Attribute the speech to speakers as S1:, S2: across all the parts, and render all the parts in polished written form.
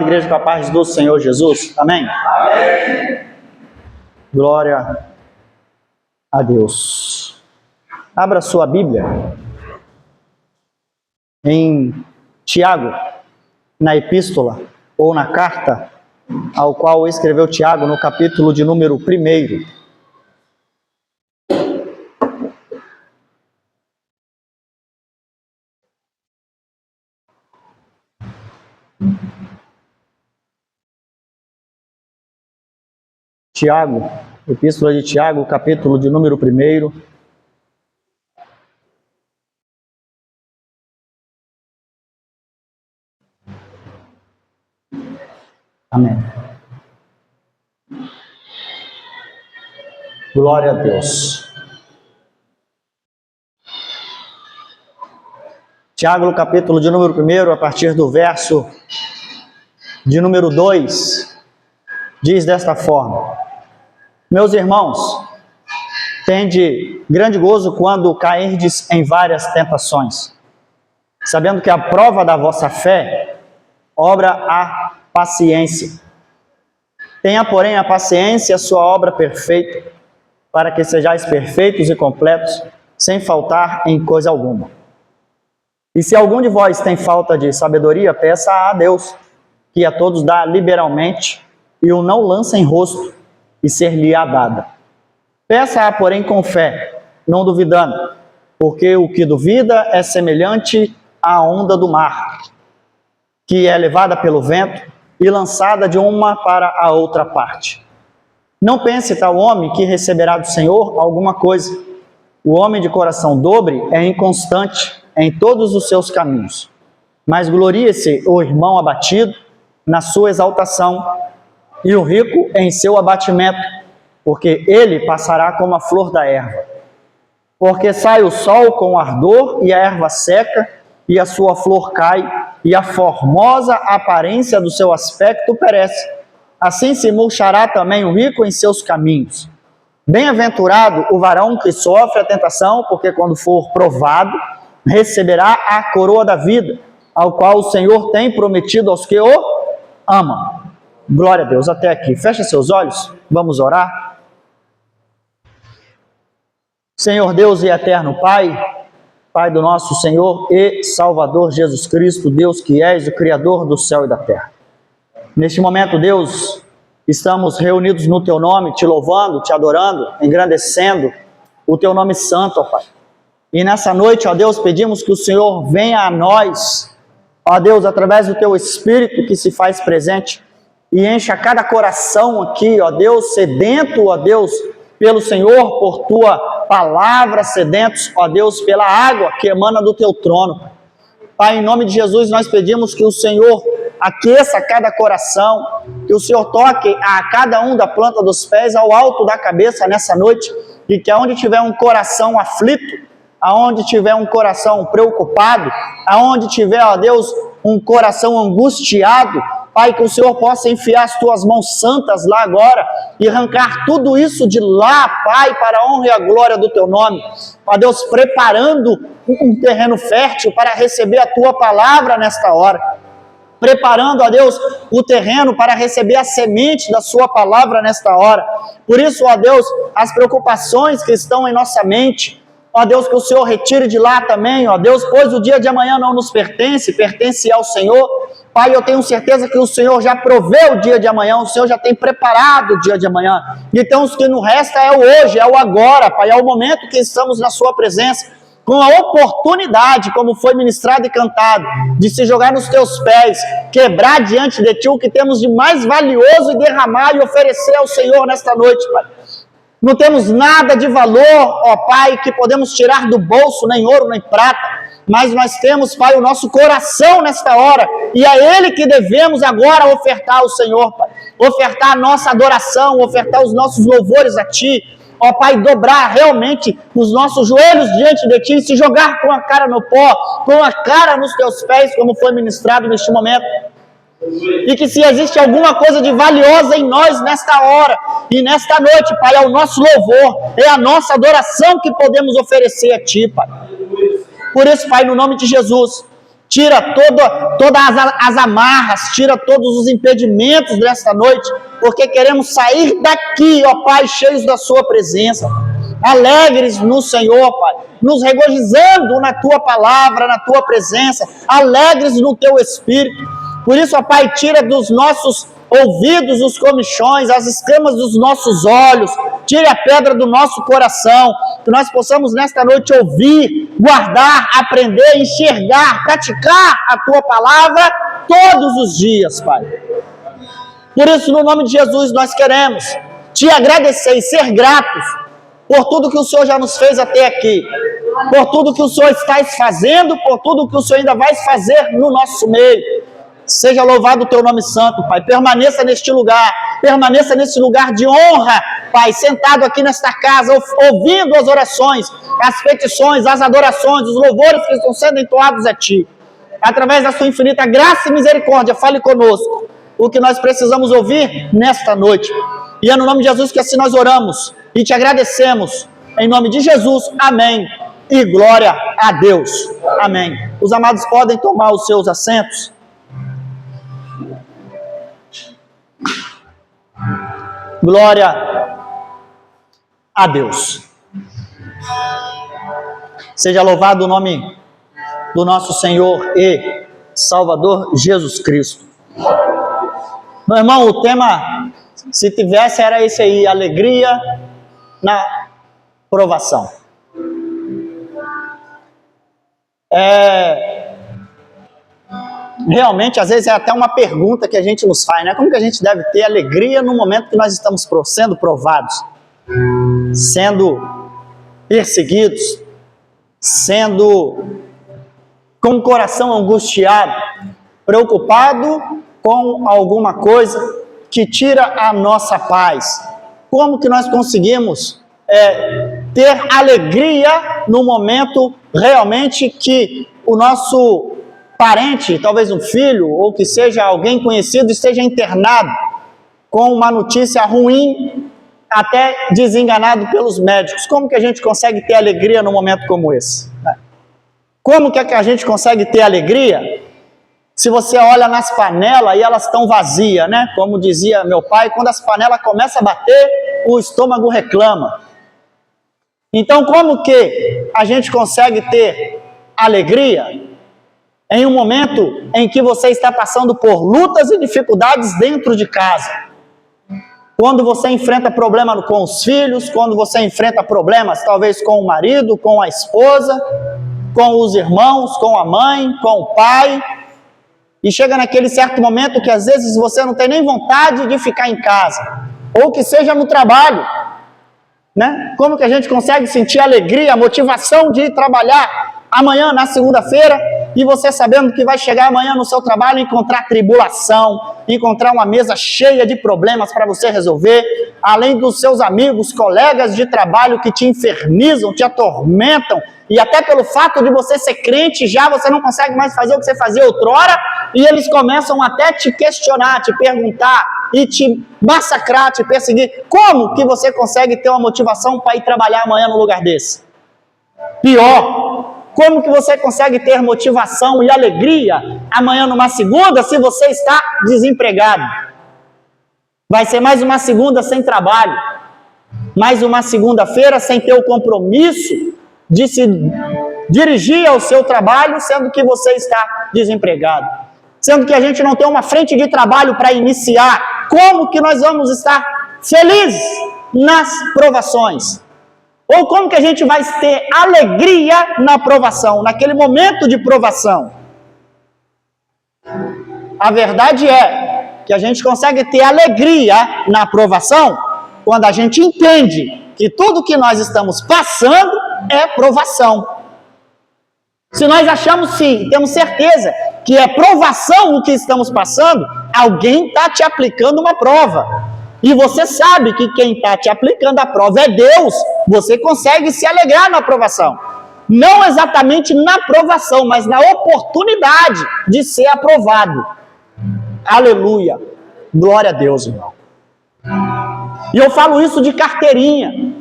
S1: Igreja com a paz do Senhor Jesus, amém?
S2: Amém.
S1: Glória a Deus. Abra sua Bíblia em Tiago, na epístola ou na carta ao qual escreveu Tiago, no capítulo de número 1. Tiago, epístola de Tiago, capítulo de número 1. Amém. Glória a Deus. Tiago, no capítulo de número 1, a partir do verso de número 2, diz desta forma: Meus irmãos, tende grande gozo quando cairdes em várias tentações, sabendo que a prova da vossa fé obra a paciência. Tenha, porém, a paciência a sua obra perfeita, para que sejais perfeitos e completos, sem faltar em coisa alguma. E se algum de vós tem falta de sabedoria, peça a Deus, que a todos dá liberalmente, e o não lança em rosto, e ser-lhe-á dada. Peça-a, porém, com fé, não duvidando, porque o que duvida é semelhante à onda do mar, que é levada pelo vento e lançada de uma para a outra parte. Não pense tal homem que receberá do Senhor alguma coisa. O homem de coração dobre é inconstante em todos os seus caminhos. Mas glorie-se o irmão abatido na sua exaltação, e o rico em seu abatimento, porque ele passará como a flor da erva. Porque sai o sol com ardor, e a erva seca, e a sua flor cai, e a formosa aparência do seu aspecto perece. Assim se murchará também o rico em seus caminhos. Bem-aventurado o varão que sofre a tentação, porque quando for provado, receberá a coroa da vida, ao qual o Senhor tem prometido aos que o amam. Glória a Deus, até aqui. Feche seus olhos, vamos orar. Senhor Deus e eterno Pai, Pai do nosso Senhor e Salvador Jesus Cristo, Deus que és o Criador do céu e da terra. Neste momento, Deus, estamos reunidos no Teu nome, Te louvando, Te adorando, engrandecendo o Teu nome santo, ó Pai. E nessa noite, ó Deus, pedimos que o Senhor venha a nós, ó Deus, através do Teu Espírito que se faz presente, e encha cada coração aqui, ó Deus, sedento, ó Deus, pelo Senhor, por Tua palavra, sedentos, ó Deus, pela água que emana do Teu trono. Pai, em nome de Jesus, nós pedimos que o Senhor aqueça cada coração, que o Senhor toque a cada um da planta dos pés ao alto da cabeça nessa noite, e que aonde tiver um coração aflito, aonde tiver um coração preocupado, aonde tiver, ó Deus, um coração angustiado, Pai, que o Senhor possa enfiar as Tuas mãos santas lá agora e arrancar tudo isso de lá, Pai, para a honra e a glória do Teu nome. Ó Deus, preparando um terreno fértil para receber a Tua palavra nesta hora. Preparando, ó Deus, o terreno para receber a semente da Sua palavra nesta hora. Por isso, ó Deus, as preocupações que estão em nossa mente, ó Deus, que o Senhor retire de lá também, ó Deus, pois o dia de amanhã não nos pertence, pertence ao Senhor. Pai, eu tenho certeza que o Senhor já proveu o dia de amanhã, o Senhor já tem preparado o dia de amanhã. Então, o que nos resta é o hoje, é o agora, Pai, é o momento que estamos na Sua presença, com a oportunidade, como foi ministrado e cantado, de se jogar nos Teus pés, quebrar diante de Ti o que temos de mais valioso e derramar e oferecer ao Senhor nesta noite, Pai. Não temos nada de valor, ó Pai, que podemos tirar do bolso, nem ouro, nem prata, mas nós temos, Pai, o nosso coração nesta hora, e é Ele que devemos agora ofertar ao Senhor, Pai. Ofertar a nossa adoração, ofertar os nossos louvores a Ti, ó Pai, dobrar realmente os nossos joelhos diante de Ti, se jogar com a cara no pó, com a cara nos Teus pés, como foi ministrado neste momento. E que se existe alguma coisa de valiosa em nós nesta hora e nesta noite, Pai, é o nosso louvor, é a nossa adoração que podemos oferecer a Ti, Pai. Por isso, Pai, no nome de Jesus, tira todas as amarras, tira todos os impedimentos desta noite, porque queremos sair daqui, ó Pai, cheios da sua presença, alegres no Senhor, Pai, nos regozijando na tua palavra, na tua presença, alegres no teu Espírito. Por isso, ó Pai, tira dos nossos ouvidos os comichões, as escamas dos nossos olhos, tire a pedra do nosso coração, que nós possamos nesta noite ouvir, guardar, aprender, enxergar, praticar a tua palavra todos os dias, Pai. Por isso, no nome de Jesus, nós queremos te agradecer e ser gratos por tudo que o Senhor já nos fez até aqui, por tudo que o Senhor está fazendo, por tudo que o Senhor ainda vai fazer no nosso meio. Seja louvado o teu nome santo, Pai. Permaneça neste lugar de honra, Pai, sentado aqui nesta casa, ouvindo as orações, as petições, as adorações, os louvores que estão sendo entoados a Ti. Através da Sua infinita graça e misericórdia, fale conosco o que nós precisamos ouvir nesta noite. E é no nome de Jesus que assim nós oramos e te agradecemos. Em nome de Jesus, amém. E glória a Deus. Amém. Os amados podem tomar os seus assentos. Glória a Deus. Seja louvado o nome do nosso Senhor e Salvador Jesus Cristo. Meu irmão, o tema, se tivesse, era esse aí: alegria na provação. Realmente, às vezes é até uma pergunta que a gente nos faz, né? Como que a gente deve ter alegria no momento que nós estamos sendo provados, sendo perseguidos, sendo com o coração angustiado, preocupado com alguma coisa que tira a nossa paz? Como que nós conseguimos ter alegria no momento realmente que o nosso parente, talvez um filho, ou que seja alguém conhecido, esteja internado com uma notícia ruim, até desenganado pelos médicos? Como que a gente consegue ter alegria num momento como esse? Como que a gente consegue ter alegria se você olha nas panelas e elas estão vazias, né? Como dizia meu pai, quando as panelas começam a bater, o estômago reclama. Então, como que a gente consegue ter alegria em um momento em que você está passando por lutas e dificuldades dentro de casa? Quando você enfrenta problema com os filhos, quando você enfrenta problemas talvez com o marido, com a esposa, com os irmãos, com a mãe, com o pai, e chega naquele certo momento que às vezes você não tem nem vontade de ficar em casa, ou que seja no trabalho, né? Como que a gente consegue sentir alegria, a motivação de ir trabalhar amanhã, na segunda-feira, e você sabendo que vai chegar amanhã no seu trabalho e encontrar tribulação, encontrar uma mesa cheia de problemas para você resolver, além dos seus amigos, colegas de trabalho que te infernizam, te atormentam, e até pelo fato de você ser crente, já você não consegue mais fazer o que você fazia outrora, e eles começam até te questionar, te perguntar, e te massacrar, te perseguir. Como que você consegue ter uma motivação para ir trabalhar amanhã no lugar desse? Pior, como que você consegue ter motivação e alegria amanhã numa segunda se você está desempregado? Vai ser mais uma segunda sem trabalho, mais uma segunda-feira sem ter o compromisso de se dirigir ao seu trabalho, sendo que você está desempregado, sendo que a gente não tem uma frente de trabalho para iniciar. Como que nós vamos estar felizes nas provações? Ou como que a gente vai ter alegria na provação, naquele momento de provação? A verdade é que a gente consegue ter alegria na provação quando a gente entende que tudo que nós estamos passando é provação. Se nós achamos sim, temos certeza que é provação o que estamos passando, alguém está te aplicando uma prova. E você sabe que quem está te aplicando a prova é Deus, você consegue se alegrar na aprovação. Não exatamente na aprovação, mas na oportunidade de ser aprovado. Aleluia. Glória a Deus, irmão. E eu falo isso de carteirinha.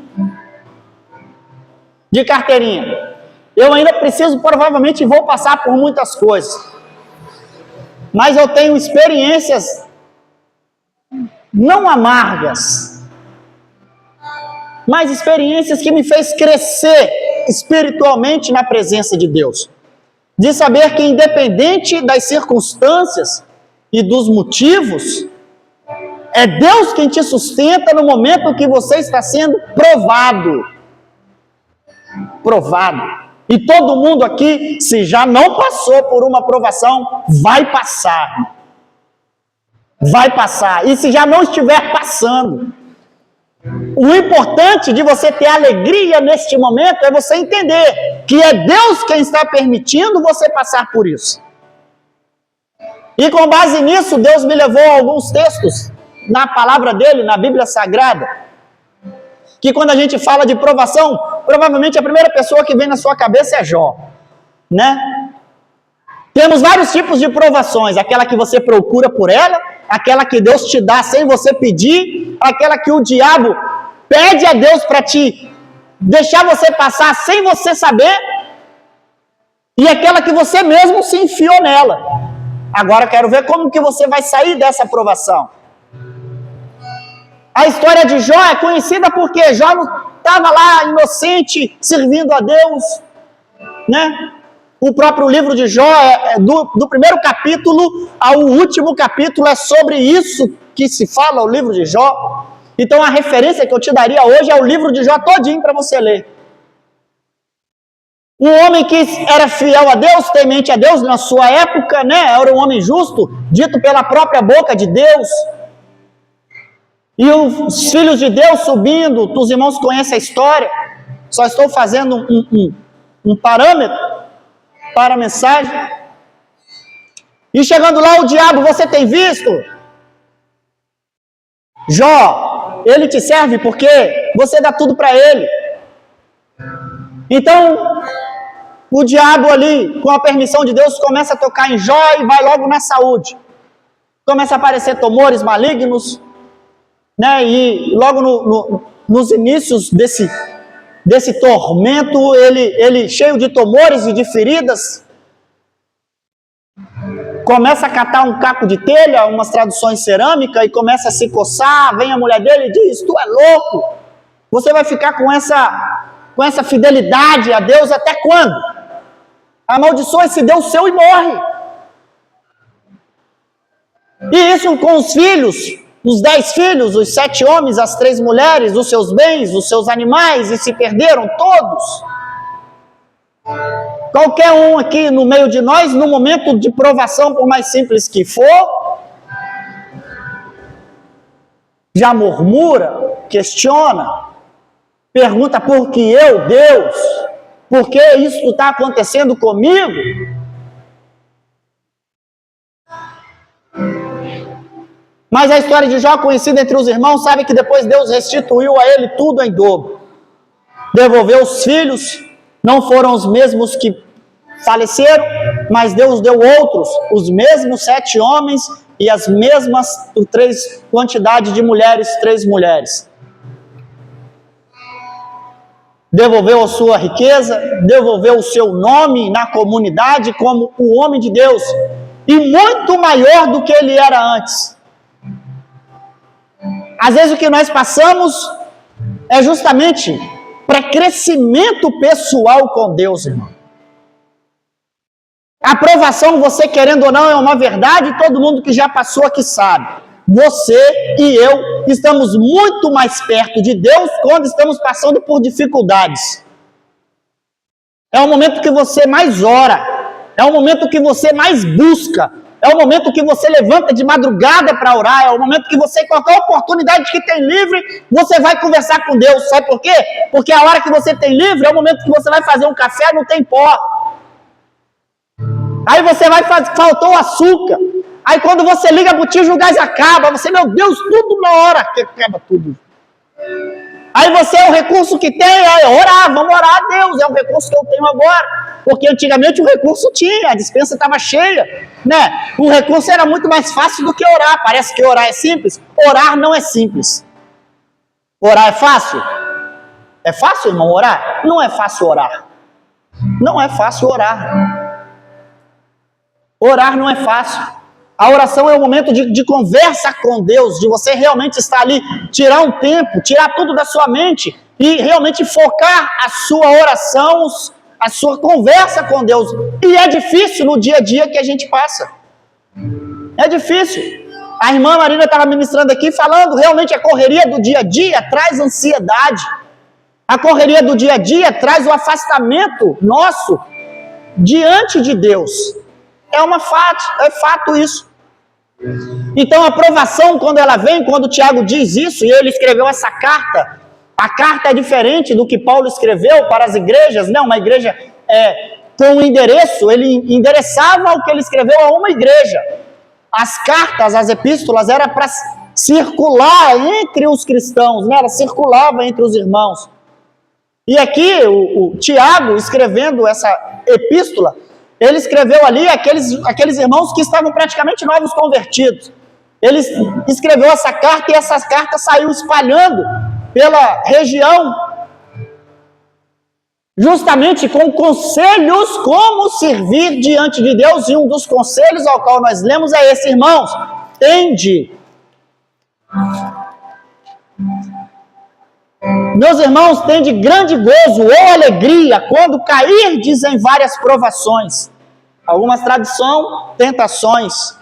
S1: De carteirinha. Eu ainda preciso, provavelmente vou passar por muitas coisas. mas eu tenho experiências não amargas, mas experiências que me fez crescer espiritualmente na presença de Deus. De saber que independente das circunstâncias e dos motivos, é Deus quem te sustenta no momento que você está sendo provado. E todo mundo aqui, se já não passou por uma provação, vai passar. E se já não estiver passando, o importante de você ter alegria neste momento é você entender que é Deus quem está permitindo você passar por isso. E com base nisso, Deus me levou a alguns textos na palavra dele, na Bíblia Sagrada, que quando a gente fala de provação, provavelmente a primeira pessoa que vem na sua cabeça é Jó, né? Temos vários tipos de provações, aquela que você procura por ela, aquela que Deus te dá sem você pedir, aquela que o diabo pede a Deus para te deixar você passar sem você saber, e aquela que você mesmo se enfiou nela. Agora eu quero ver como que você vai sair dessa provação. A história de Jó é conhecida porque Jó estava lá inocente, servindo a Deus, né? O próprio livro de Jó, do primeiro capítulo ao último capítulo, é sobre isso que se fala o livro de Jó. Então a referência que eu te daria hoje é o livro de Jó todinho para você ler. Um homem que era fiel a Deus, temente a Deus na sua época, né? Era um homem justo, dito pela própria boca de Deus. E os filhos de Deus subindo, os irmãos conhecem a história, só estou fazendo um parâmetro para a mensagem. E chegando lá o diabo, você tem visto? Jó, ele te serve porque você dá tudo para ele. Então, o diabo ali, com a permissão de Deus, começa a tocar em Jó e vai logo na saúde. Começa a aparecer tumores malignos, né? E logo nos inícios desse tormento, ele cheio de tumores e de feridas, começa a catar um caco de telha, umas traduções cerâmica, e começa a se coçar. Vem a mulher dele e diz: tu é louco, você vai ficar com essa fidelidade a Deus até quando? Amaldiçoa esse Deus seu e morre. E isso com os filhos, os 10 filhos, os 7 homens, as 3 mulheres, os seus bens, os seus animais, e se perderam todos. Qualquer um aqui no meio de nós, no momento de provação, por mais simples que for, já murmura, questiona, pergunta: por que eu, Deus? Por que isso está acontecendo comigo? Mas a história de Jó, conhecida entre os irmãos, sabe que depois Deus restituiu a ele tudo em dobro. Devolveu os filhos, não foram os mesmos que faleceram, mas Deus deu outros, os mesmos 7 homens e as mesmas 3 quantidade de mulheres, 3 mulheres. Devolveu a sua riqueza, devolveu o seu nome na comunidade como o homem de Deus, e muito maior do que ele era antes. Às vezes o que nós passamos é justamente para crescimento pessoal com Deus, irmão. A aprovação, você querendo ou não, é uma verdade, todo mundo que já passou aqui sabe. Você e eu estamos muito mais perto de Deus quando estamos passando por dificuldades. É o momento que você mais ora, é o momento que você mais busca, é o momento que você levanta de madrugada para orar, é o momento que você, qualquer oportunidade que tem livre, você vai conversar com Deus. Sabe por quê? Porque a hora que você tem livre é o momento que você vai fazer um café, não tem pó. Aí você vai fazer, faltou o açúcar. Aí quando você liga a botija, o gás acaba. Você, meu Deus, tudo na hora que acaba tudo. Aí você, o recurso que tem é orar, vamos orar a Deus, é o recurso que eu tenho agora. Porque antigamente o recurso tinha, a despensa estava cheia, né? O recurso era muito mais fácil do que orar. Parece que orar é simples. Orar não é simples. Orar é fácil? É fácil, irmão, orar? Não é fácil orar. Não é fácil orar. Orar não é fácil. A oração é um momento de conversa com Deus, de você realmente estar ali, tirar um tempo, tirar tudo da sua mente e realmente focar a sua oração, a sua conversa com Deus. E é difícil no dia a dia que a gente passa. É difícil. A irmã Marina estava ministrando aqui falando, realmente a correria do dia a dia traz ansiedade. A correria do dia a dia traz o afastamento nosso diante de Deus. É fato isso. Então a provação, quando ela vem, quando o Tiago diz isso, e ele escreveu essa carta, a carta é diferente do que Paulo escreveu para as igrejas, né? Uma igreja com um endereço, ele endereçava o que ele escreveu a uma igreja. As cartas, as epístolas, era para circular entre os cristãos, né? Ela circulava entre os irmãos. E aqui o Tiago, escrevendo essa epístola, ele escreveu ali aqueles irmãos que estavam praticamente novos convertidos. Ele escreveu essa carta e essa carta saiu espalhando pela região, justamente com conselhos como servir diante de Deus. E um dos conselhos ao qual nós lemos é esse, irmãos: meus irmãos, tende grande gozo ou alegria quando cairdes em várias provações. Algumas traduções, tentações.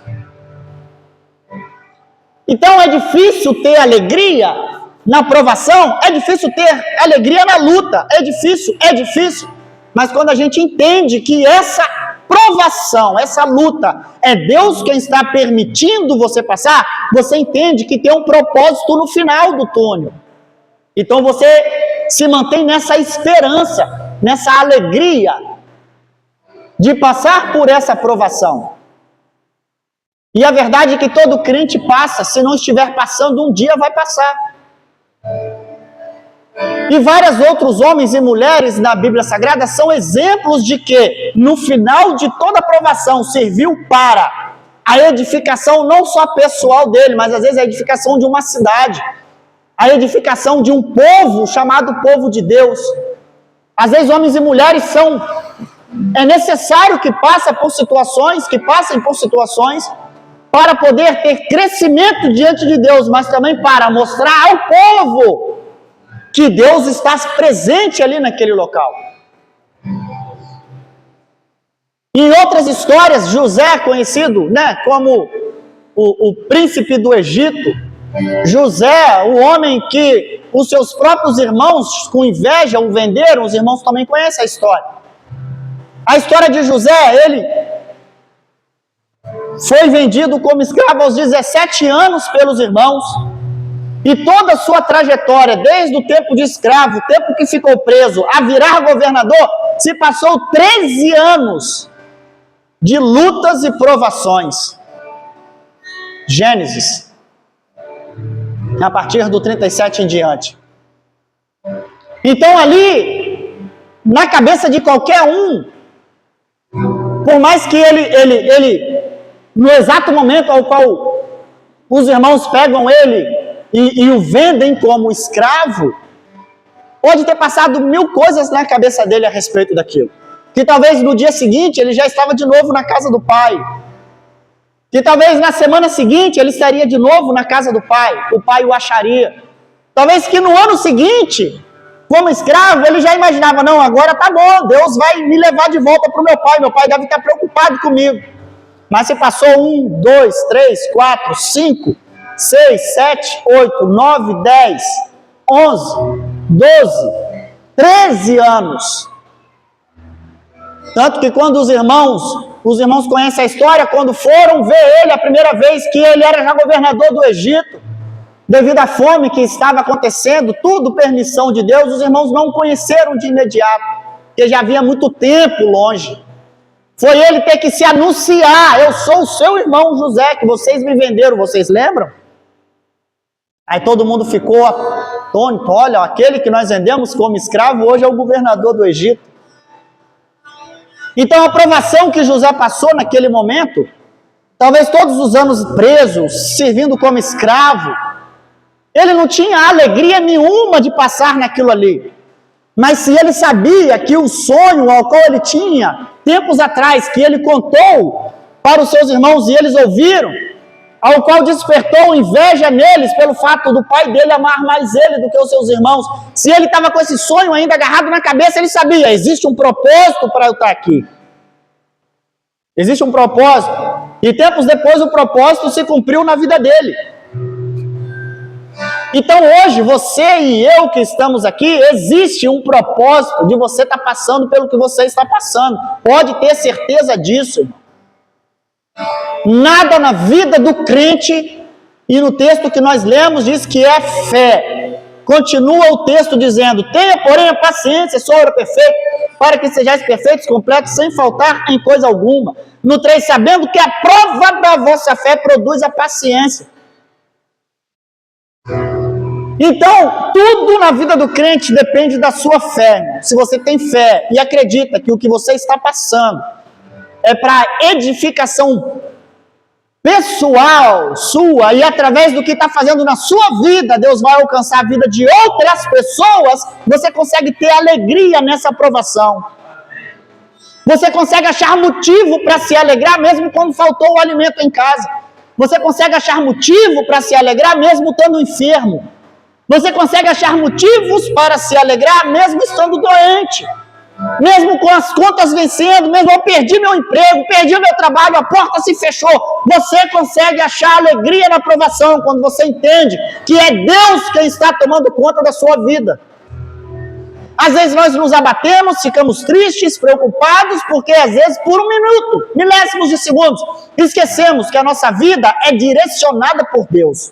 S1: Então é difícil ter alegria na provação, é difícil ter alegria na luta, é difícil. Mas quando a gente entende que essa provação, essa luta, é Deus quem está permitindo você passar, você entende que tem um propósito no final do túnel. Então você se mantém nessa esperança, nessa alegria de passar por essa provação. E a verdade é que todo crente passa, se não estiver passando, um dia vai passar. E vários outros homens e mulheres na Bíblia Sagrada são exemplos de que, no final de toda provação, serviu para a edificação não só pessoal dele, mas às vezes a edificação de uma cidade, a edificação de um povo chamado povo de Deus. Às vezes homens e mulheres é necessário que passem por situações para poder ter crescimento diante de Deus, mas também para mostrar ao povo que Deus está presente ali naquele local. Em outras histórias, José, conhecido, né, como o príncipe do Egito, José, o homem que os seus próprios irmãos com inveja o venderam, os irmãos também conhecem a história. A história de José, ele foi vendido como escravo aos 17 anos pelos irmãos, e toda a sua trajetória, desde o tempo de escravo, o tempo que ficou preso, a virar governador, se passou 13 anos de lutas e provações. Gênesis, a partir do 37 em diante. Então ali, na cabeça de qualquer um, por mais que ele no exato momento ao qual os irmãos pegam ele e o vendem como escravo, pode ter passado 1000 coisas na cabeça dele a respeito daquilo. Que talvez no dia seguinte ele já estava de novo na casa do pai. Que talvez na semana seguinte ele estaria de novo na casa do pai. O pai o acharia. Talvez que no ano seguinte, como escravo, ele já imaginava: não, agora tá bom, Deus vai me levar de volta para o meu pai deve estar preocupado comigo. Mas se passou 1, 2, 3, 4, 5, 6, 7, 8, 9, 10, 11, 12, 13 anos. Tanto que quando os irmãos conhecem a história, quando foram ver ele a primeira vez, que ele era já governador do Egito, devido à fome que estava acontecendo, tudo permissão de Deus, os irmãos não o conheceram de imediato, porque já havia muito tempo longe. Foi ele ter que se anunciar: eu sou o seu irmão José, que vocês me venderam, vocês lembram? Aí todo mundo ficou atônito: olha, aquele que nós vendemos como escravo, hoje é o governador do Egito. Então a provação que José passou naquele momento, talvez todos os anos preso, servindo como escravo, ele não tinha alegria nenhuma de passar naquilo ali. Mas se ele sabia que o sonho ao qual ele tinha tempos atrás, que ele contou para os seus irmãos e eles ouviram, ao qual despertou inveja neles pelo fato do pai dele amar mais ele do que os seus irmãos. Se ele estava com esse sonho ainda agarrado na cabeça, ele sabia, existe um propósito para eu estar aqui. Existe um propósito. E tempos depois o propósito se cumpriu na vida dele. Então hoje, você e eu que estamos aqui, existe um propósito de você estar passando pelo que você está passando. Pode ter certeza disso, irmão. Nada na vida do crente, e no texto que nós lemos diz que é fé. Continua o texto dizendo, tenha porém a paciência, sobre o perfeito, para que sejais perfeitos, completos, sem faltar em coisa alguma. No 3, sabendo que a prova da vossa fé produz a paciência. Então, tudo na vida do crente depende da sua fé. Se você tem fé e acredita que o que você está passando é para edificação pessoal sua, e através do que está fazendo na sua vida, Deus vai alcançar a vida de outras pessoas, você consegue ter alegria nessa aprovação. Você consegue achar motivo para se alegrar mesmo quando faltou o alimento em casa. Você consegue achar motivo para se alegrar mesmo estando enfermo. Você consegue achar motivos para se alegrar mesmo estando doente. Mesmo com as contas vencendo, mesmo eu perdi meu emprego, perdi meu trabalho, a porta se fechou. Você consegue achar alegria na aprovação quando você entende que é Deus quem está tomando conta da sua vida. Às vezes nós nos abatemos, ficamos tristes, preocupados, porque às vezes por um minuto, milésimos de segundos, esquecemos que a nossa vida é direcionada por Deus.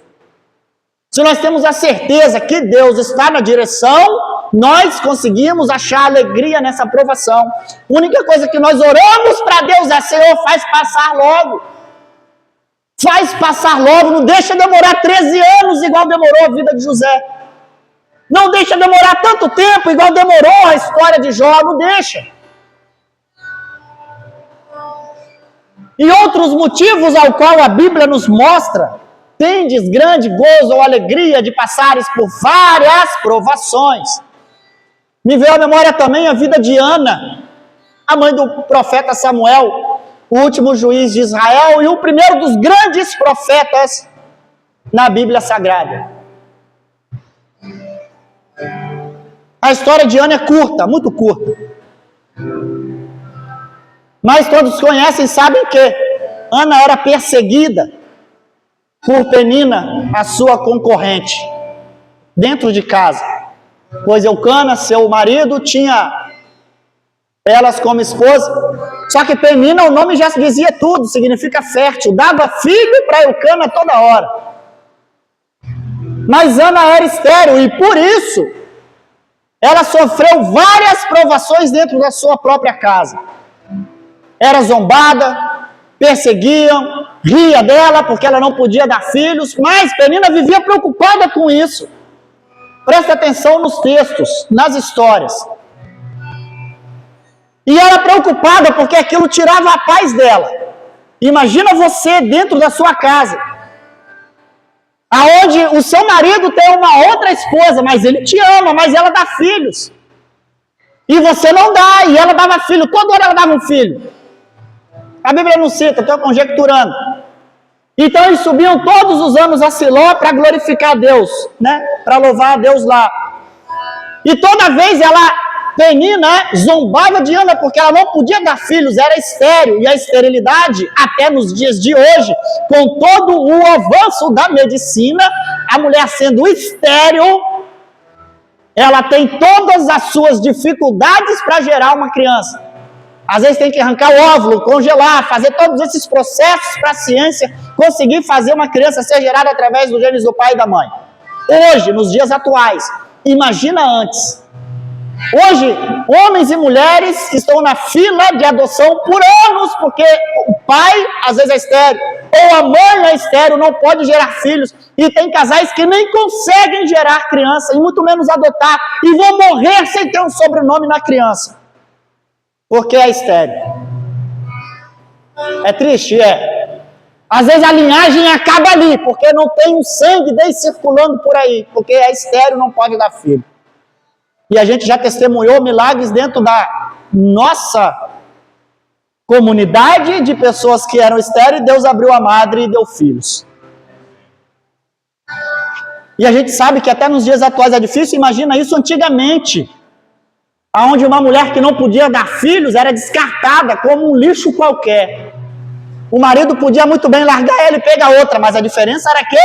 S1: Se nós temos a certeza que Deus está na direção, nós conseguimos achar alegria nessa aprovação. A única coisa que nós oramos para Deus é, Senhor, faz passar logo. Faz passar logo, não deixa demorar 13 anos igual demorou a vida de José. Não deixa demorar tanto tempo igual demorou a história de Jó, não deixa. E outros motivos ao qual a Bíblia nos mostra, tendes grande gozo ou alegria de passares por várias provações. Me veio à memória também a vida de Ana, a mãe do profeta Samuel, o último juiz de Israel e o primeiro dos grandes profetas na Bíblia Sagrada. A história de Ana é curta, muito curta. Mas todos conhecem e sabem que Ana era perseguida por Penina, a sua concorrente, dentro de casa. Pois Eucana, seu marido, tinha elas como esposa. Só que Penina, o nome já dizia tudo, significa fértil. Dava filho para Eucana toda hora. Mas Ana era estéril e por isso ela sofreu várias provações dentro da sua própria casa. Era zombada, perseguiam, ria dela porque ela não podia dar filhos, mas Penina vivia preocupada com isso. Presta atenção nos textos, nas histórias. E ela preocupada porque aquilo tirava a paz dela. Imagina você dentro da sua casa, aonde o seu marido tem uma outra esposa, mas ele te ama, mas ela dá filhos. E você não dá, e ela dava filho, toda hora ela dava um filho. A Bíblia não cita, estou conjecturando. Então eles subiam todos os anos a Siló para glorificar a Deus, né? Para louvar a Deus lá. E toda vez Penina zombava de Ana porque ela não podia dar filhos, era estéril. E a esterilidade, até nos dias de hoje, com todo o avanço da medicina, a mulher sendo estéril, ela tem todas as suas dificuldades para gerar uma criança. Às vezes tem que arrancar o óvulo, congelar, fazer todos esses processos para a ciência conseguir fazer uma criança ser gerada através dos genes do pai e da mãe. Hoje, nos dias atuais, imagina antes. Hoje, homens e mulheres estão na fila de adoção por anos, porque o pai, às vezes, é estéril, ou a mãe é estéril, não pode gerar filhos, e tem casais que nem conseguem gerar criança, e muito menos adotar, e vão morrer sem ter um sobrenome na criança. Porque é estéril. É triste, é. Às vezes a linhagem acaba ali, porque não tem um sangue dele circulando por aí, porque é estéril, não pode dar filho. E a gente já testemunhou milagres dentro da nossa comunidade de pessoas que eram estéreis, Deus abriu a madre e deu filhos. E a gente sabe que até nos dias atuais é difícil, imagina isso antigamente, onde uma mulher que não podia dar filhos era descartada como um lixo qualquer. O marido podia muito bem largar ela e pegar outra, mas a diferença era que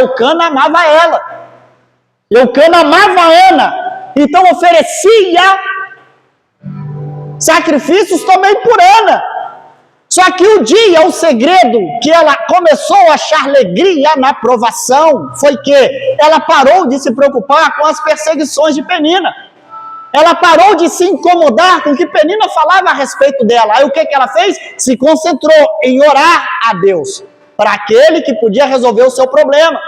S1: Eucana amava ela. Eucana amava Ana, então oferecia sacrifícios também por Ana. Só que o segredo que ela começou a achar alegria na provação foi que ela parou de se preocupar com as perseguições de Penina. Ela parou de se incomodar com o que Penina falava a respeito dela. Aí o que ela fez? Se concentrou em orar a Deus, para aquele que podia resolver o seu problema.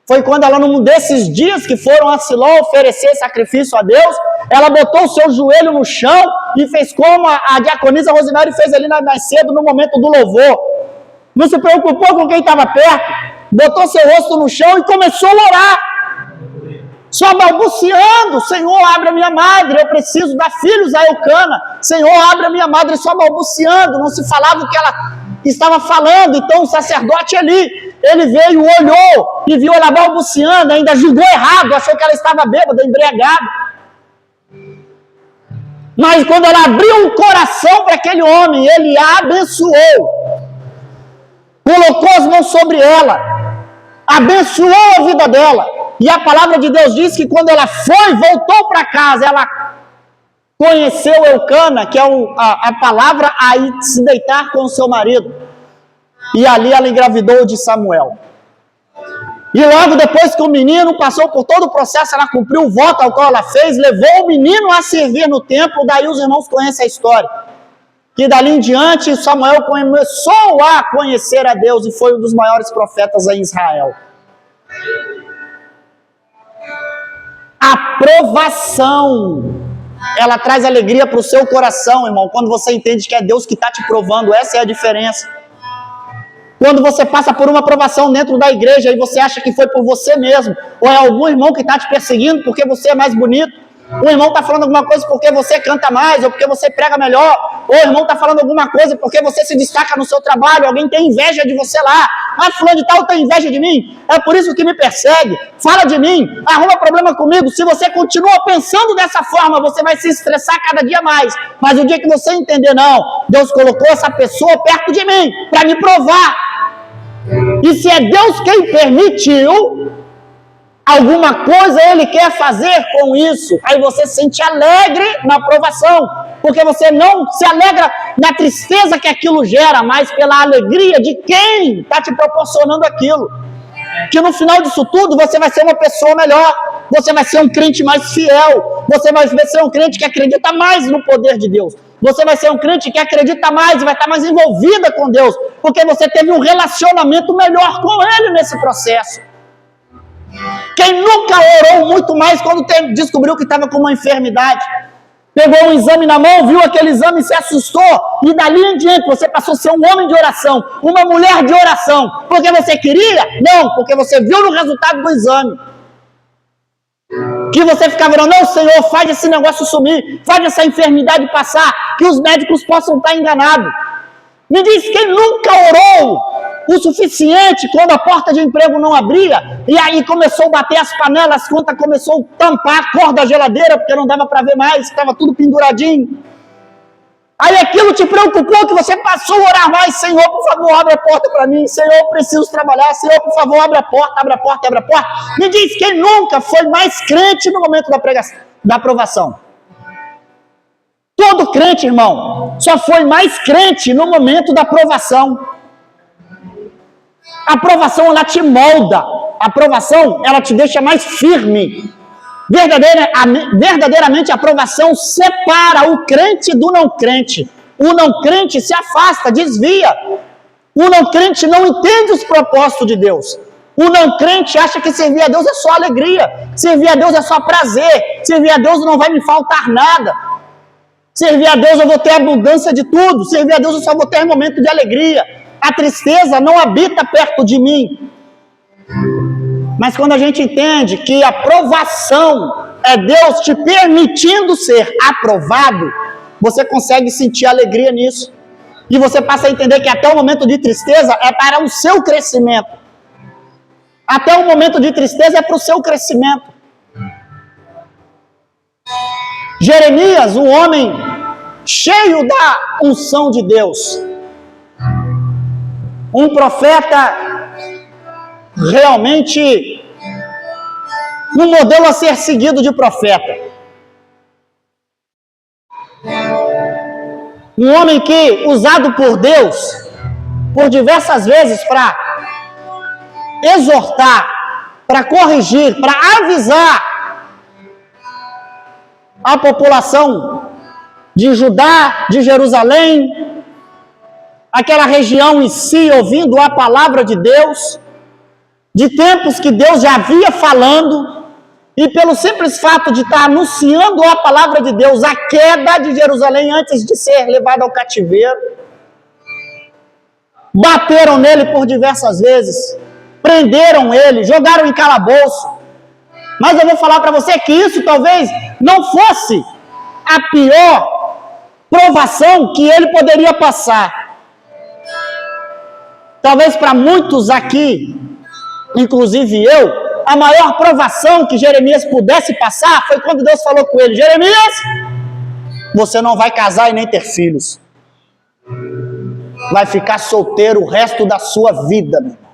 S1: Foi quando ela, num desses dias que foram a Siló oferecer sacrifício a Deus, ela botou o seu joelho no chão e fez como a diaconisa Rosemary fez ali mais cedo no momento do louvor. Não se preocupou com quem estava perto, botou seu rosto no chão e começou a orar. Só balbuciando: Senhor, abre a minha madre, eu preciso dar filhos a Eucana. Senhor, abre a minha madre, só balbuciando, não se falava o que ela estava falando. Então o sacerdote ali, ele veio, olhou e viu ela balbuciando, ainda julgou errado, achou que ela estava bêbada, embriagada. Mas quando ela abriu o coração para aquele homem, ele a abençoou, colocou as mãos sobre ela, abençoou a vida dela. E a palavra de Deus diz que quando ela voltou para casa, ela conheceu Eucana, que é a palavra aí se deitar com o seu marido. E ali ela engravidou de Samuel. E logo depois que o menino passou por todo o processo, ela cumpriu o voto ao qual ela fez, levou o menino a servir no templo. Daí os irmãos conhecem a história. Que dali em diante Samuel começou a conhecer a Deus e foi um dos maiores profetas em Israel. A provação, ela traz alegria para o seu coração, irmão, quando você entende que é Deus que está te provando. Essa é a diferença. Quando você passa por uma provação dentro da igreja e você acha que foi por você mesmo, ou é algum irmão que está te perseguindo porque você é mais bonito, o irmão está falando alguma coisa porque você canta mais, ou porque você prega melhor, ou o irmão está falando alguma coisa porque você se destaca no seu trabalho, alguém tem inveja de você lá. Ah, fulano de tal tem inveja de mim, é por isso que me persegue, fala de mim, arruma problema comigo. Se você continua pensando dessa forma, você vai se estressar cada dia mais. Mas o dia que você entender, não, Deus colocou essa pessoa perto de mim para me provar. E se é Deus quem permitiu, alguma coisa Ele quer fazer com isso. Aí você se sente alegre na provação, porque você não se alegra na tristeza que aquilo gera, mas pela alegria de quem está te proporcionando aquilo. Que no final disso tudo você vai ser uma pessoa melhor, você vai ser um crente mais fiel, você vai ser um crente que acredita mais no poder de Deus, você vai ser um crente que acredita mais e vai estar mais envolvida com Deus, porque você teve um relacionamento melhor com Ele nesse processo. Quem nunca orou muito mais quando descobriu que estava com uma enfermidade? Pegou um exame na mão, viu aquele exame e se assustou, e dali em diante você passou a ser um homem de oração, uma mulher de oração, porque você queria? Não, porque você viu no resultado do exame que você ficava orando: não, Senhor, faz esse negócio sumir, faz essa enfermidade passar, que os médicos possam estar enganados. Me diz quem nunca orou o suficiente quando a porta de emprego não abria, e aí começou a bater as panelas, as contas começou a tampar a cor da geladeira, porque não dava para ver mais, estava tudo penduradinho. Aí aquilo te preocupou, que você passou a orar mais: Senhor, por favor, abre a porta para mim, Senhor, eu preciso trabalhar, Senhor, por favor, abre a porta, abre a porta, abre a porta. Me diz quem nunca foi mais crente no momento da aprovação. Todo crente, irmão, só foi mais crente no momento da aprovação. A aprovação, ela te molda. A aprovação, ela te deixa mais firme. Verdadeiramente, a aprovação separa o crente do não crente. O não crente se afasta, desvia. O não crente não entende os propósitos de Deus. O não crente acha que servir a Deus é só alegria. Servir a Deus é só prazer. Servir a Deus não vai me faltar nada. Servir a Deus eu vou ter abundância de tudo. Servir a Deus eu só vou ter momento de alegria. A tristeza não habita perto de mim. Mas quando a gente entende que a provação é Deus te permitindo ser aprovado, você consegue sentir alegria nisso. E você passa a entender que até o momento de tristeza é para o seu crescimento. Até o momento de tristeza é para o seu crescimento. Jeremias, um homem cheio da unção de Deus, um profeta realmente um modelo a ser seguido de profeta. Um homem que, usado por Deus, por diversas vezes para exortar, para corrigir, para avisar a população de Judá, de Jerusalém, aquela região em si, ouvindo a palavra de Deus, de tempos que Deus já havia falando, e pelo simples fato de estar anunciando a palavra de Deus, a queda de Jerusalém antes de ser levada ao cativeiro, bateram nele por diversas vezes, prenderam ele, jogaram em calabouço. Mas eu vou falar para você que isso talvez não fosse a pior provação que ele poderia passar. Talvez para muitos aqui, inclusive eu, a maior provação que Jeremias pudesse passar foi quando Deus falou com ele: Jeremias, você não vai casar e nem ter filhos. Vai ficar solteiro o resto da sua vida, meu irmão.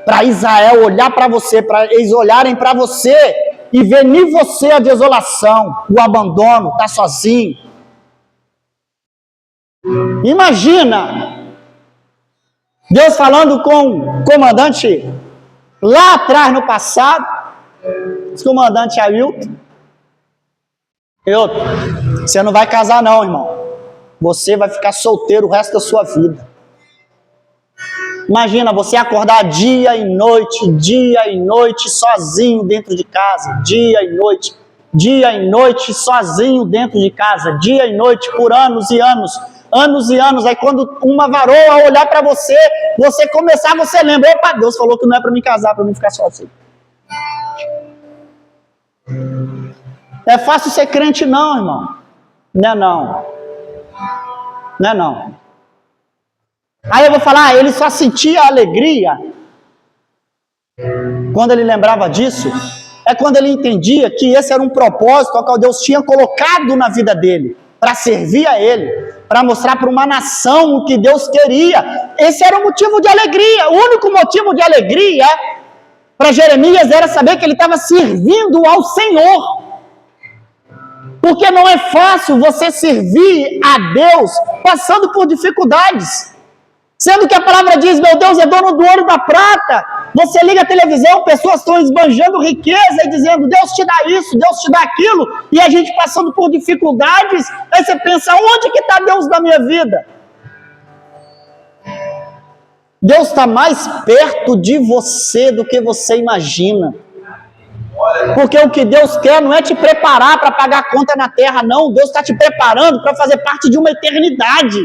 S1: Para Israel olhar para você, para eles olharem para você e ver em você a desolação, o abandono, estar sozinho. Imagina Deus falando com o comandante lá atrás no passado, o comandante Ailton: você não vai casar não, irmão. Você vai ficar solteiro o resto da sua vida. Imagina você acordar dia e noite, sozinho dentro de casa, dia e noite, sozinho dentro de casa, dia e noite, por anos e anos. Aí quando uma varoa olhar para você, você começar, você lembra: opa, Deus falou que não é para me casar, para mim ficar sozinho. É fácil ser crente não, irmão. Não é não. Aí eu vou falar, ele só sentia alegria quando ele lembrava disso. É quando ele entendia que esse era um propósito ao qual Deus tinha colocado na vida dele, para servir a ele, para mostrar para uma nação o que Deus queria. Esse era o motivo de alegria. O único motivo de alegria para Jeremias era saber que ele estava servindo ao Senhor. Porque não é fácil você servir a Deus passando por dificuldades. Sendo que a palavra diz: meu Deus é dono do ouro e da prata. Você liga a televisão, pessoas estão esbanjando riqueza e dizendo: Deus te dá isso, Deus te dá aquilo. E a gente passando por dificuldades. Aí você pensa: onde que está Deus na minha vida? Deus está mais perto de você do que você imagina. Porque o que Deus quer não é te preparar para pagar a conta na terra, não. Deus está te preparando para fazer parte de uma eternidade.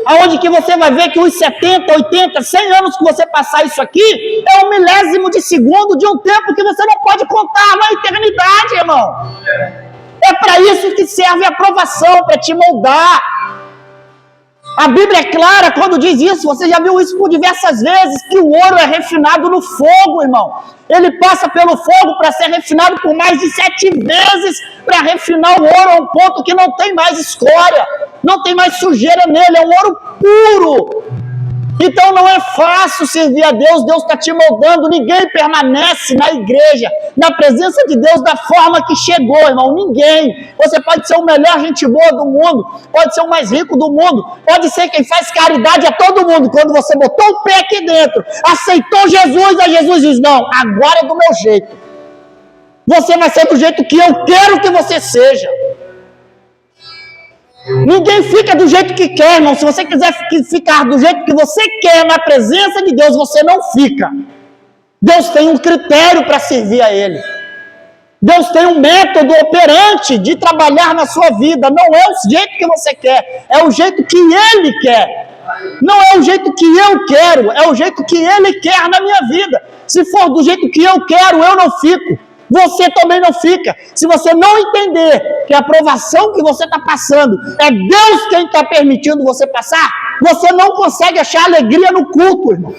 S1: Aonde que você vai ver que os 70, 80, 100 anos que você passar isso aqui é 1/1000 de segundo de um tempo que você não pode contar na eternidade, irmão. É para isso que serve a aprovação, para te moldar. A Bíblia é clara quando diz isso. Você já viu isso por diversas vezes, que o ouro é refinado no fogo, irmão. Ele passa pelo fogo para ser refinado por mais de 7 vezes, para refinar o ouro a um ponto que não tem mais escória, não tem mais sujeira nele, é um ouro puro. Então não é fácil servir a Deus. Deus está te moldando. Ninguém permanece na igreja, na presença de Deus, da forma que chegou, irmão. Ninguém. Você pode ser o melhor gente boa do mundo, pode ser o mais rico do mundo, pode ser quem faz caridade a todo mundo. Quando você botou o pé aqui dentro, aceitou Jesus, aí Jesus diz: não, agora é do meu jeito. Você vai ser do jeito que eu quero que você seja. Ninguém fica do jeito que quer, irmão. Se você quiser ficar do jeito que você quer na presença de Deus, você não fica. Deus tem um critério para servir a Ele. Deus tem um método operante de trabalhar na sua vida. Não é o jeito que você quer, é o jeito que Ele quer. Não é o jeito que eu quero, é o jeito que Ele quer na minha vida. Se for do jeito que eu quero, eu não fico. você também não fica. Se você não entender que a provação que você está passando é Deus quem está permitindo você passar, você não consegue achar alegria no culto, irmão.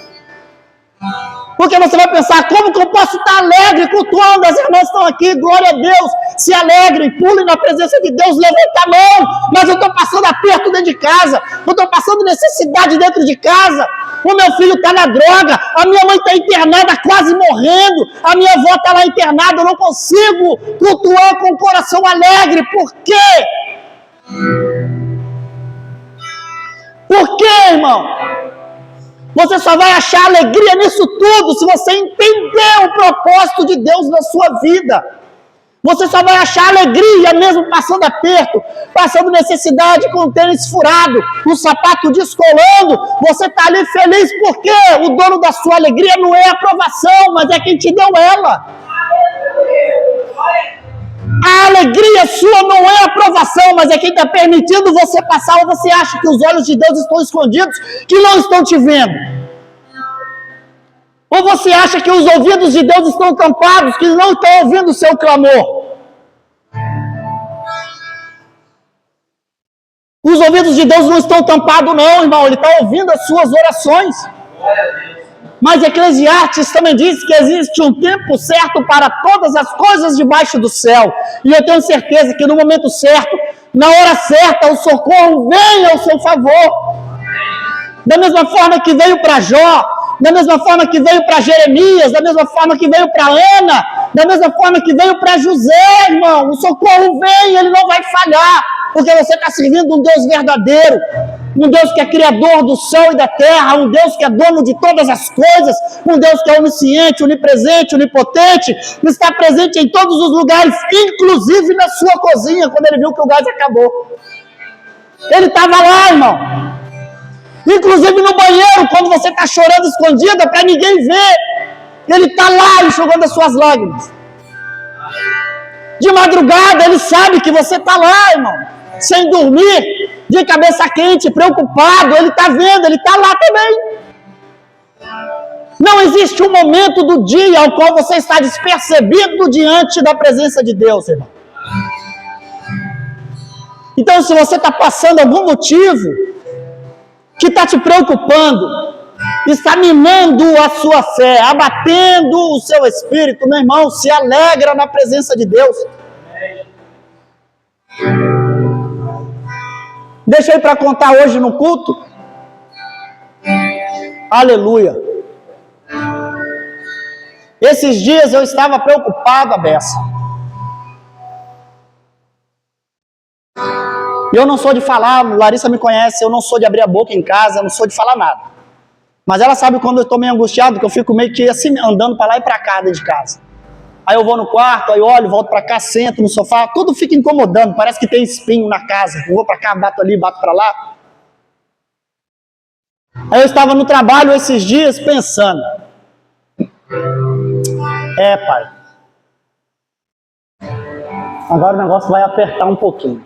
S1: Porque você vai pensar, como que eu posso estar alegre cultuando? As irmãs estão aqui, glória a Deus, se alegrem, pulem na presença de Deus, levantem a mão, mas eu estou passando aperto dentro de casa, eu estou passando necessidade dentro de casa, o meu filho está na droga, a minha mãe está internada, quase morrendo, a minha avó está lá internada, eu não consigo cultuar com o coração alegre. Por quê? Por quê, irmão? Você só vai achar alegria nisso tudo se você entender o propósito de Deus na sua vida. Você só vai achar alegria mesmo passando aperto, passando necessidade, com o tênis furado, o sapato descolando. Você está ali feliz porque o dono da sua alegria não é a aprovação, mas é quem te deu ela. A alegria sua não é a aprovação, mas é quem está permitindo você passar. Ou você acha que os olhos de Deus estão escondidos, que não estão te vendo? Ou você acha que os ouvidos de Deus estão tampados, que não estão ouvindo o seu clamor? Os ouvidos de Deus não estão tampados não, irmão. Ele está ouvindo as suas orações. Mas Eclesiastes também diz que existe um tempo certo para todas as coisas debaixo do céu. E eu tenho certeza que no momento certo, na hora certa, o socorro vem ao seu favor. Da mesma forma que veio para Jó, da mesma forma que veio para Jeremias, da mesma forma que veio para Ana, da mesma forma que veio para José, irmão. O socorro vem, ele não vai falhar, porque você está servindo um Deus verdadeiro. Um Deus que é criador do céu e da terra, um Deus que é dono de todas as coisas, um Deus que é onisciente, onipresente, onipotente, está presente em todos os lugares, inclusive na sua cozinha, quando ele viu que o gás acabou. Ele estava lá, irmão. Inclusive no banheiro, quando você está chorando escondida para ninguém ver, ele está lá enxugando as suas lágrimas. De madrugada, ele sabe que você está lá, irmão, sem dormir, de cabeça quente, preocupado, ele está vendo, ele está lá também. Não existe um momento do dia ao qual você está despercebido diante da presença de Deus, irmão. Então, se você está passando algum motivo que está te preocupando, está minando a sua fé, abatendo o seu espírito, meu irmão, se alegra na presença de Deus. Deixa eu ir para contar hoje no culto. Aleluia. Esses dias eu estava preocupado, a beça. Eu não sou de falar, Larissa me conhece, eu não sou de abrir a boca em casa, eu não sou de falar nada. Mas ela sabe quando eu estou meio angustiado, que eu fico meio que assim, andando para lá e para cá dentro de casa. Aí eu vou no quarto, aí olho, volto para cá, sento no sofá, tudo fica incomodando, parece que tem espinho na casa. Eu vou para cá, bato ali, bato para lá. Aí eu estava no trabalho esses dias pensando. Pai. Agora o negócio vai apertar um pouquinho.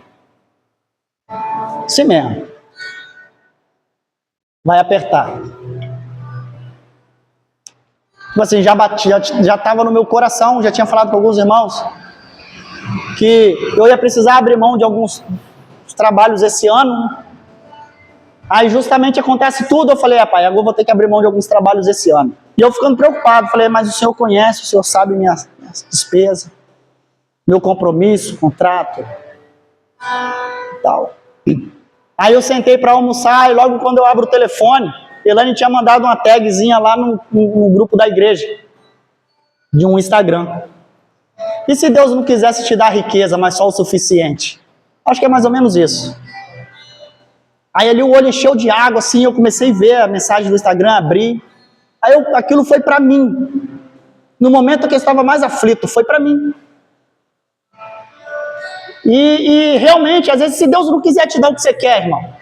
S1: Assim mesmo. Vai apertar. Tipo assim, já estava no meu coração, já tinha falado com alguns irmãos que eu ia precisar abrir mão de alguns trabalhos esse ano. Aí justamente acontece tudo, eu falei, pai, agora eu vou ter que abrir mão de alguns trabalhos esse ano. E eu ficando preocupado, falei, mas o senhor conhece, o senhor sabe minhas despesas, meu compromisso, contrato, tal. Aí eu sentei para almoçar e logo quando eu abro o telefone, Elaine tinha mandado uma tagzinha lá no grupo da igreja, de um Instagram. E se Deus não quisesse te dar riqueza, mas só o suficiente? Acho que é mais ou menos isso. Aí ali o olho encheu de água, assim, eu comecei a ver a mensagem do Instagram, abri. Aí aquilo foi para mim. No momento que eu estava mais aflito, foi para mim. E realmente, às vezes, se Deus não quiser te dar o que você quer, irmão,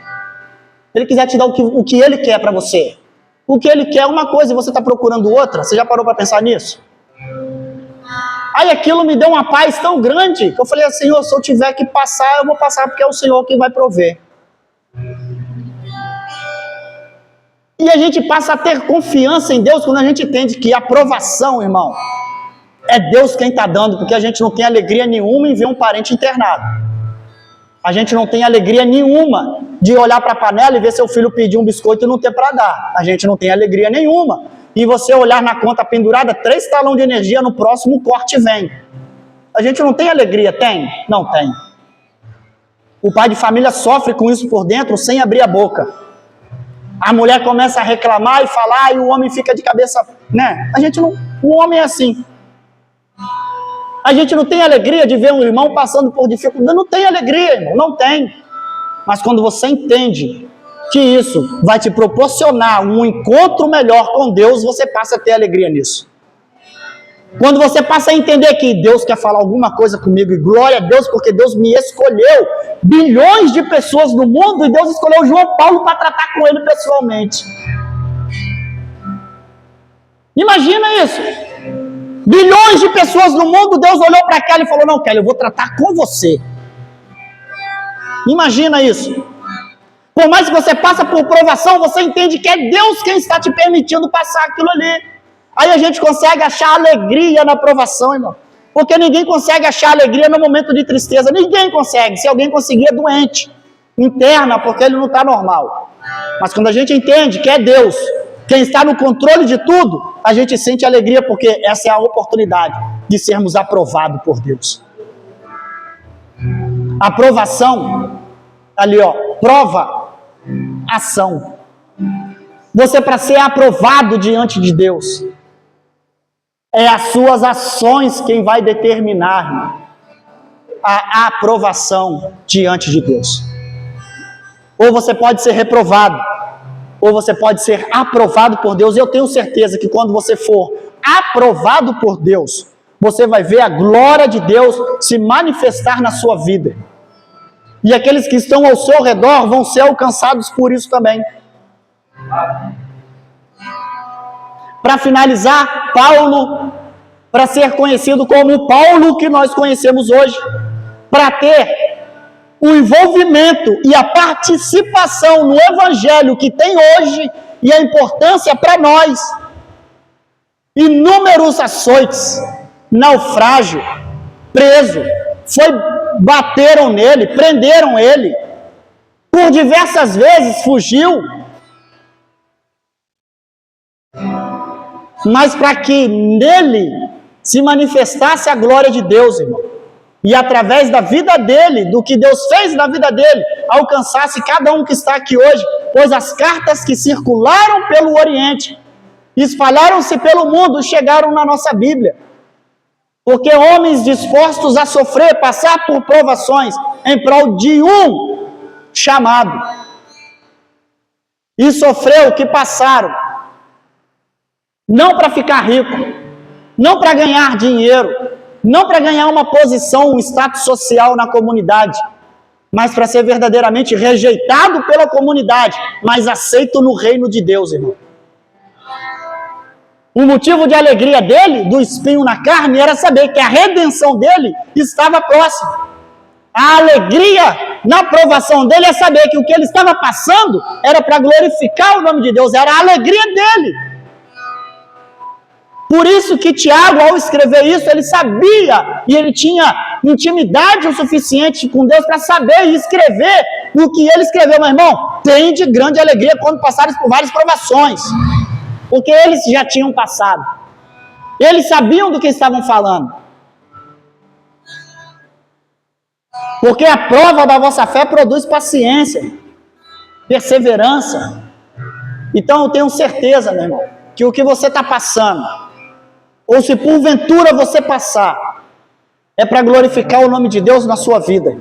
S1: Ele quiser te dar o que Ele quer para você, o que Ele quer é uma coisa e você está procurando outra, você já parou para pensar nisso? Aí aquilo me deu uma paz tão grande, que eu falei, Senhor, se eu tiver que passar, eu vou passar, porque é o Senhor quem vai prover. E a gente passa a ter confiança em Deus quando a gente entende que a aprovação, irmão, É Deus quem está dando, porque a gente não tem alegria nenhuma em ver um parente internado. A gente não tem alegria nenhuma de olhar para a panela e ver seu filho pedir um biscoito e não ter para dar. A gente não tem alegria nenhuma. E você olhar na conta pendurada, 3 talões de energia, no próximo corte vem. A gente não tem alegria, tem? Não tem. O pai de família sofre com isso por dentro sem abrir a boca. A mulher começa a reclamar e falar e o homem fica de cabeça, né? A gente não, o homem é assim. A gente não tem alegria de ver um irmão passando por dificuldade. Não tem alegria, irmão, não tem. Mas quando você entende que isso vai te proporcionar um encontro melhor com Deus, você passa a ter alegria nisso. Quando você passa a entender que Deus quer falar alguma coisa comigo, e glória a Deus, porque Deus me escolheu, bilhões de pessoas no mundo, e Deus escolheu João Paulo para tratar com ele pessoalmente. Imagina isso. Bilhões de pessoas no mundo, Deus olhou para Kelly e falou, não, Kelly, eu vou tratar com você. Imagina isso. Por mais que você passe por provação, você entende que é Deus quem está te permitindo passar aquilo ali. Aí a gente consegue achar alegria na provação, irmão. Porque ninguém consegue achar alegria no momento de tristeza. Ninguém consegue. Se alguém conseguir, é doente. Interna, porque ele não está normal. Mas quando a gente entende que é Deus quem está no controle de tudo, a gente sente alegria, porque essa é a oportunidade de sermos aprovados por Deus. Aprovação, ali ó, prova, ação. Você, para ser aprovado diante de Deus, é as suas ações quem vai determinar a aprovação diante de Deus. Ou você pode ser reprovado, ou você pode ser aprovado por Deus. Eu tenho certeza que quando você for aprovado por Deus, você vai ver a glória de Deus se manifestar na sua vida. E aqueles que estão ao seu redor vão ser alcançados por isso também. Para finalizar, Paulo, para ser conhecido como o Paulo que nós conhecemos hoje, para ter o envolvimento e a participação no evangelho que tem hoje e a importância para nós, inúmeros açoites, naufrágio, preso, bateram nele, prenderam ele, por diversas vezes fugiu, mas para que nele se manifestasse a glória de Deus, irmão, e através da vida dele, do que Deus fez na vida dele, alcançasse cada um que está aqui hoje, pois as cartas que circularam pelo Oriente, espalharam-se pelo mundo, chegaram na nossa Bíblia, porque homens dispostos a sofrer, passar por provações, em prol de um chamado, e sofreu o que passaram, não para ficar rico, não para ganhar dinheiro, não para ganhar uma posição, um status social na comunidade, mas para ser verdadeiramente rejeitado pela comunidade, mas aceito no reino de Deus, irmão. O motivo de alegria dele, do espinho na carne, era saber que a redenção dele estava próxima. A alegria na provação dele é saber que o que ele estava passando era para glorificar o nome de Deus, era a alegria dele. Por isso que Tiago, ao escrever isso, ele sabia e ele tinha intimidade o suficiente com Deus para saber e escrever o que ele escreveu. Meu irmão, tem de grande alegria quando passares por várias provações, porque eles já tinham passado. Eles sabiam do que estavam falando. Porque a prova da vossa fé produz paciência, perseverança. Então eu tenho certeza, meu irmão, que o que você está passando, ou se porventura você passar, é para glorificar o nome de Deus na sua vida.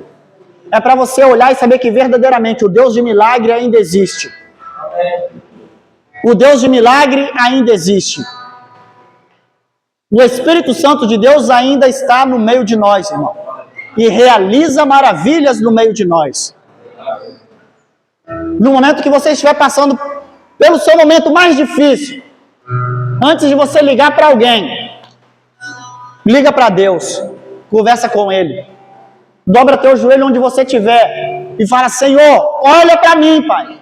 S1: É para você olhar e saber que verdadeiramente o Deus de milagre ainda existe. O Deus de milagre ainda existe. O Espírito Santo de Deus ainda está no meio de nós, irmão. E realiza maravilhas no meio de nós. No momento que você estiver passando pelo seu momento mais difícil, antes de você ligar para alguém, liga para Deus, conversa com Ele, dobra teu joelho onde você estiver e fala: Senhor, olha para mim, Pai,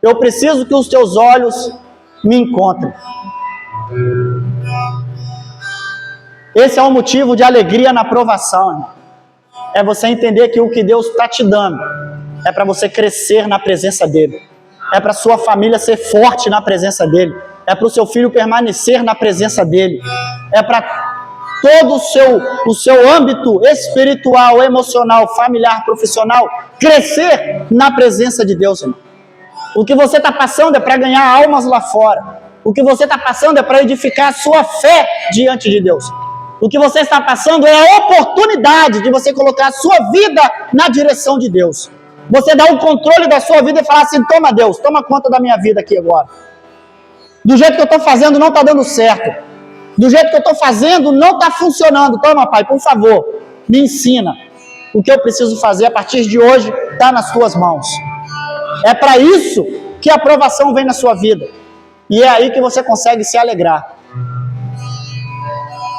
S1: eu preciso que os teus olhos me encontrem. Esse é um motivo de alegria na provação, irmão. É você entender que o que Deus está te dando é para você crescer na presença dEle. É para sua família ser forte na presença dEle. É para o seu filho permanecer na presença dEle. É para todo o seu âmbito espiritual, emocional, familiar, profissional crescer na presença de Deus, irmão. O que você está passando é para ganhar almas lá fora. O que você está passando é para edificar a sua fé diante de Deus. O que você está passando é a oportunidade de você colocar a sua vida na direção de Deus. Você dá o controle da sua vida e falar assim: toma Deus, toma conta da minha vida aqui agora. Do jeito que eu estou fazendo não está dando certo. Do jeito que eu estou fazendo não está funcionando. Toma, Pai, por favor, me ensina. O que eu preciso fazer a partir de hoje está nas tuas mãos. É para isso que a aprovação vem na sua vida. E é aí que você consegue se alegrar.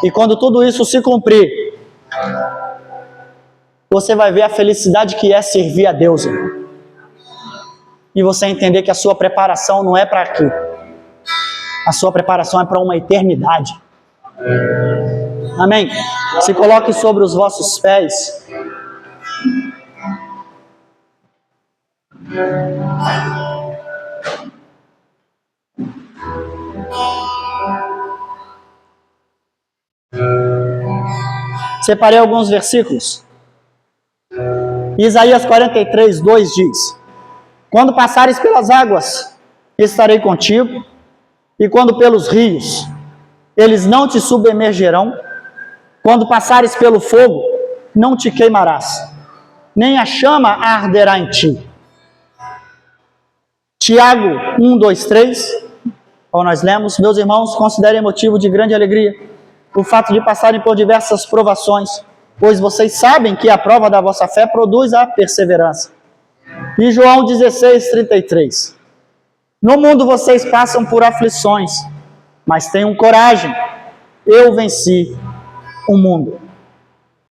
S1: E quando tudo isso se cumprir, você vai ver a felicidade que é servir a Deus, irmão. E você entender que a sua preparação não é para aqui. A sua preparação é para uma eternidade. Amém? Se coloque sobre os vossos pés. Separei alguns versículos. Isaías 43, 2 diz: quando passares pelas águas, estarei contigo, e quando pelos rios, eles não te submergerão. Quando passares pelo fogo, não te queimarás, nem a chama arderá em ti. Tiago 1, 2, 3, como nós lemos: meus irmãos, considerem motivo de grande alegria o fato de passarem por diversas provações, pois vocês sabem que a prova da vossa fé produz a perseverança. E João 16, 33. No mundo vocês passam por aflições, mas tenham coragem, eu venci o mundo.